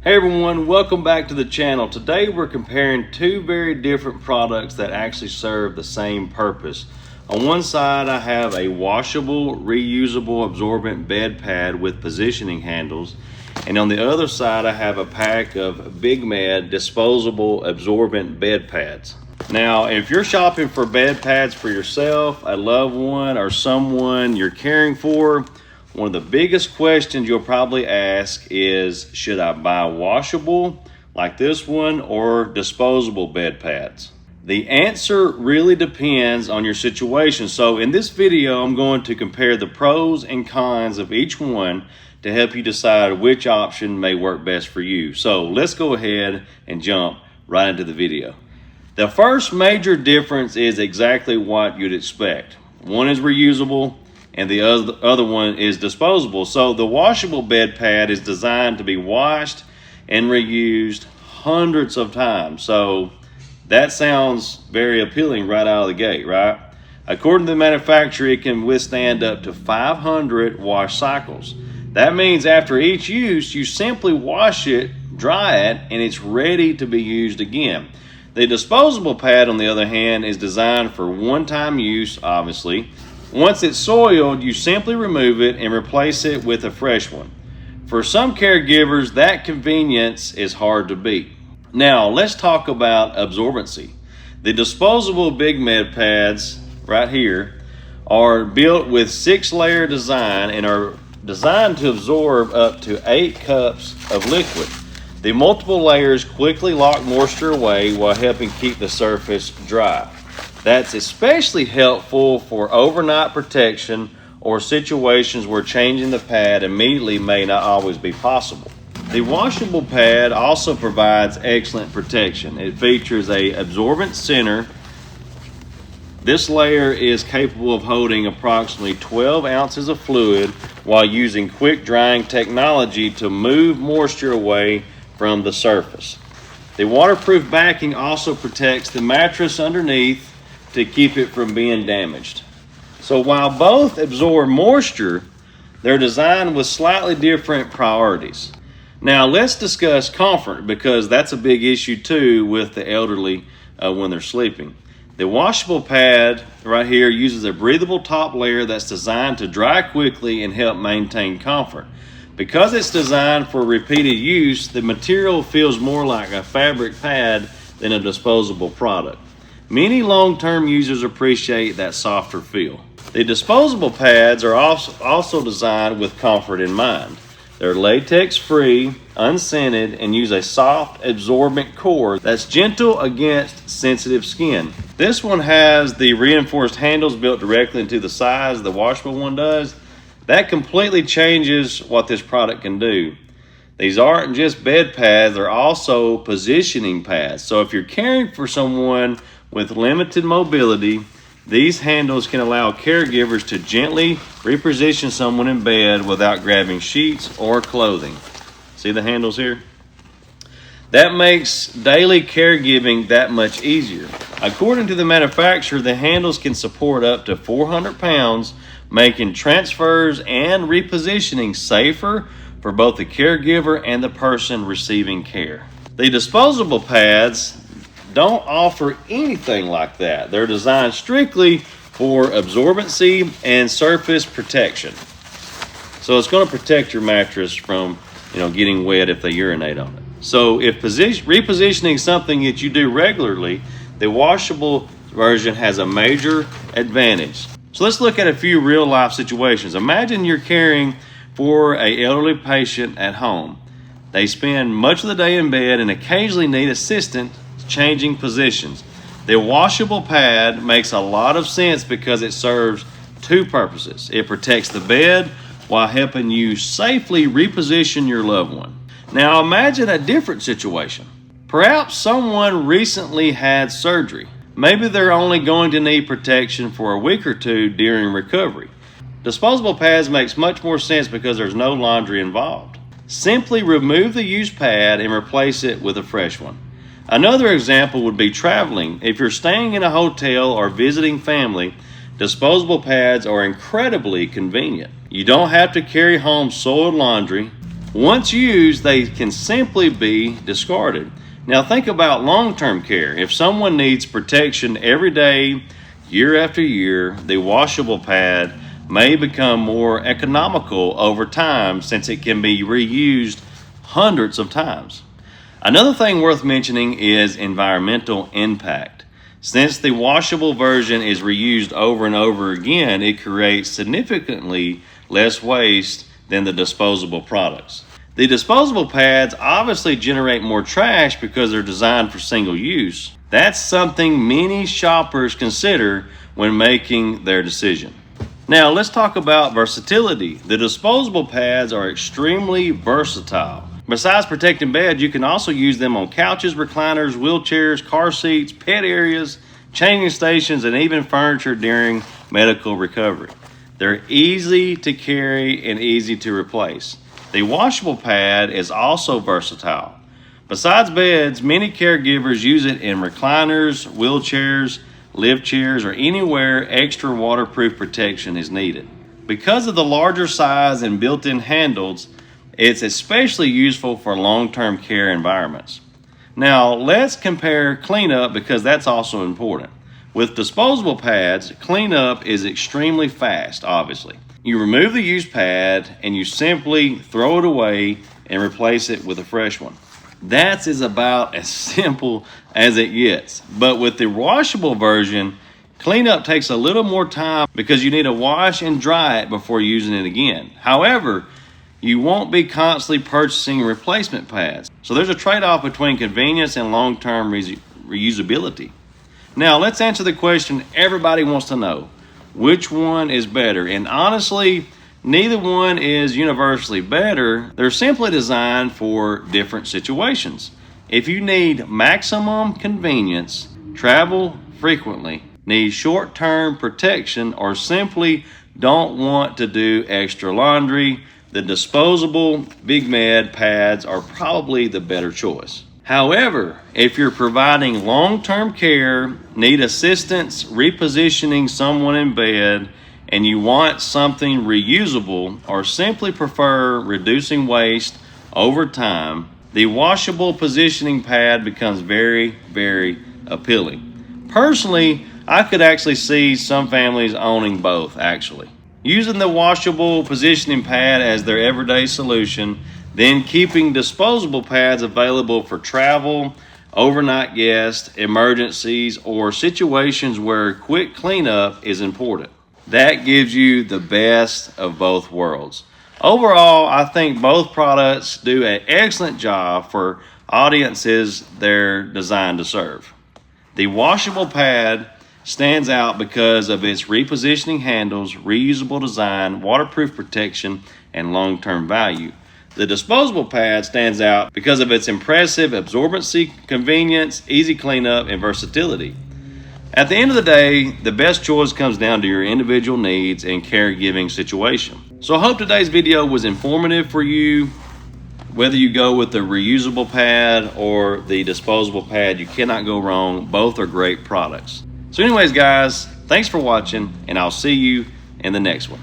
Hey everyone, welcome back to the channel. Today we're comparing two very different products that actually serve the same purpose. On one side I have a washable, reusable, absorbent bed pad with positioning handles. And on the other side I have a pack of BIGGMED disposable absorbent bed pads. Now, if you're shopping for bed pads for yourself, a loved one, or someone you're caring for, one of the biggest questions you'll probably ask is, should I buy washable like this one or disposable bed pads? The answer really depends on your situation. So in this video, I'm going to compare the pros and cons of each one to help you decide which option may work best for you. So let's go ahead and jump right into the video. The first major difference is exactly what you'd expect. One is reusable and the other one is disposable. So the washable bed pad is designed to be washed and reused hundreds of times. So that sounds very appealing right out of the gate, right? According to the manufacturer, it can withstand up to 500 wash cycles. That means after each use, you simply wash it, dry it, and it's ready to be used again. The disposable pad, on the other hand, is designed for one-time use, obviously. Once it's soiled, you simply remove it and replace it with a fresh one. For some caregivers, that convenience is hard to beat. Now, let's talk about absorbency. The disposable BIGGMED pads right here are built with 6-layer design and are designed to absorb up to 8 cups of liquid. The multiple layers quickly lock moisture away while helping keep the surface dry. That's especially helpful for overnight protection or situations where changing the pad immediately may not always be possible. The washable pad also provides excellent protection. It features an absorbent center. This layer is capable of holding approximately 12 ounces of fluid while using quick drying technology to move moisture away from the surface. The waterproof backing also protects the mattress underneath to keep it from being damaged. So while both absorb moisture, they're designed with slightly different priorities. Now let's discuss comfort, because that's a big issue too with the elderly when they're sleeping. The washable pad right here uses a breathable top layer that's designed to dry quickly and help maintain comfort. Because it's designed for repeated use, the material feels more like a fabric pad than a disposable product. Many long-term users appreciate that softer feel. The disposable pads are also designed with comfort in mind. They're latex-free, unscented, and use a soft, absorbent core that's gentle against sensitive skin. This one has the reinforced handles built directly into the sides the washable one does. That completely changes what this product can do. These aren't just bed pads, they're also positioning pads. So if you're caring for someone with limited mobility, these handles can allow caregivers to gently reposition someone in bed without grabbing sheets or clothing. See the handles here? That makes daily caregiving that much easier. According to the manufacturer, the handles can support up to 400 pounds, making transfers and repositioning safer for both the caregiver and the person receiving care. The disposable pads don't offer anything like that. They're designed strictly for absorbency and surface protection. So it's going to protect your mattress from, getting wet if they urinate on it. So if repositioning something that you do regularly, the washable version has a major advantage. So let's look at a few real life situations. Imagine you're caring for an elderly patient at home. They spend much of the day in bed and occasionally need assistance changing positions. The washable pad makes a lot of sense because it serves two purposes. It protects the bed while helping you safely reposition your loved one. Now imagine a different situation. Perhaps someone recently had surgery. Maybe they're only going to need protection for a week or two during recovery. Disposable pads makes much more sense because there's no laundry involved. Simply remove the used pad and replace it with a fresh one. Another example would be traveling. If you're staying in a hotel or visiting family, disposable pads are incredibly convenient. You don't have to carry home soiled laundry, Once used, they can simply be discarded. Now think about long-term care. If someone needs protection every day, year after year, the washable pad may become more economical over time since it can be reused hundreds of times. Another thing worth mentioning is environmental impact. Since the washable version is reused over and over again, it creates significantly less waste than the disposable products. The disposable pads obviously generate more trash because they're designed for single use. That's something many shoppers consider when making their decision. Now let's talk about versatility. The disposable pads are extremely versatile. Besides protecting beds, you can also use them on couches, recliners, wheelchairs, car seats, pet areas, changing stations, and even furniture during medical recovery. They're easy to carry and easy to replace. The washable pad is also versatile. Besides beds, many caregivers use it in recliners, wheelchairs, lift chairs, or anywhere extra waterproof protection is needed. Because of the larger size and built-in handles, it's especially useful for long-term care environments. Now, let's compare cleanup because that's also important. With disposable pads, cleanup is extremely fast, obviously. You remove the used pad and you simply throw it away and replace it with a fresh one. That is about as simple as it gets. But with the washable version, cleanup takes a little more time because you need to wash and dry it before using it again. However, you won't be constantly purchasing replacement pads. So there's a trade-off between convenience and long-term reusability. Now let's answer the question everybody wants to know. Which one is better? And honestly, neither one is universally better. They're simply designed for different situations. If you need maximum convenience, travel frequently, need short-term protection, or simply don't want to do extra laundry, the disposable BIGGMED pads are probably the better choice. However, if you're providing long-term care, need assistance repositioning someone in bed, and you want something reusable or simply prefer reducing waste over time, the washable positioning pad becomes very, very appealing. Personally, I could actually see some families owning both actually. Using the washable positioning pad as their everyday solution, then keeping disposable pads available for travel, overnight guests, emergencies, or situations where quick cleanup is important. That gives you the best of both worlds. Overall, I think both products do an excellent job for audiences they're designed to serve. The washable pad stands out because of its repositioning handles, reusable design, waterproof protection, and long-term value. The disposable pad stands out because of its impressive absorbency, convenience, easy cleanup, and versatility. At the end of the day, the best choice comes down to your individual needs and caregiving situation. So I hope today's video was informative for you. Whether you go with the reusable pad or the disposable pad, you cannot go wrong. Both are great products. So anyways, guys, thanks for watching, and I'll see you in the next one.